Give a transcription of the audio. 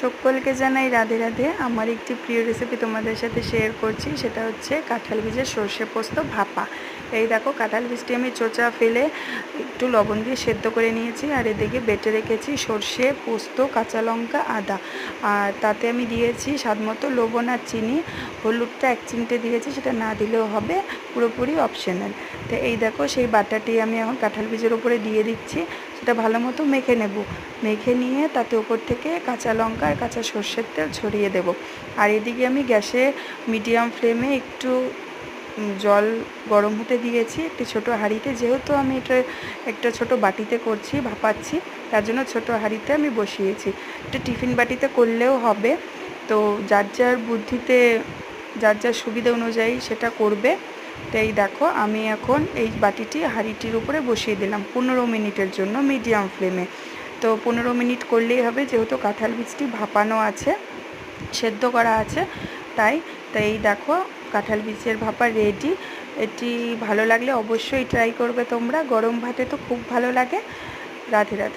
সকলকে জানাই রাধে রাধে। আমার একটি প্রিয় রেসিপি তোমাদের সাথে শেয়ার করছি, সেটা হচ্ছে কাঁঠাল বীজের সর্ষে পোস্ত ভাপা। এই দেখো, কাঁঠাল বীজটি আমি চোচা ফেলে একটু লবণ দিয়ে সেদ্ধ করে নিয়েছি, আর এদিকে বেটে রেখেছি সর্ষে, পোস্ত, কাঁচা লঙ্কা, আদা। আর তাতে আমি দিয়েছি স্বাদমতো লবণ আর চিনি। হলুদটা 1 চিমটে দিয়েছি, সেটা না দিলেও হবে, পুরোপুরি অপশনাল। তো এই দেখো, সেই বাটাটি আমি এখন কাঁঠাল বীজের উপরে দিয়ে দিচ্ছি। সেটা ভালো মতো মেখে নেব। মেখে নিয়ে তাতে উপর থেকে কাঁচা লঙ্কা আর কাঁচা সর্ষের তেল ছড়িয়ে দেব। আর এদিকে আমি গ্যাসে মিডিয়াম ফ্লেমে একটু জল গরম হতে দিয়েছি একটি ছোটো হাঁড়িতে। যেহেতু আমি এটা একটা ছোটো বাটিতে করছি, ভাপাচ্ছি, তার জন্য ছোটো হাঁড়িতে আমি বসিয়েছি। একটা টিফিন বাটিতে করলেও হবে, তো যার যার বুদ্ধিতে যার যার সুবিধা অনুযায়ী সেটা করবে। তো এই দেখো, আমি এখন এই বাটিটি হাঁড়িটির উপরে বসিয়ে দিলাম 15 মিনিটের জন্য মিডিয়াম ফ্লেমে। তো 15 মিনিট করলেই হবে, যেহেতু কাঁঠাল বীজটি ভাপানো আছে, সেদ্ধ করা আছে, তাই এই দেখো, কাঁঠাল বীজের ভাপা রেডি। এটি ভালো লাগলে অবশ্যই ট্রাই করবে তোমরা। গরম ভাতে তো খুব ভালো লাগে। রাধে রাধে।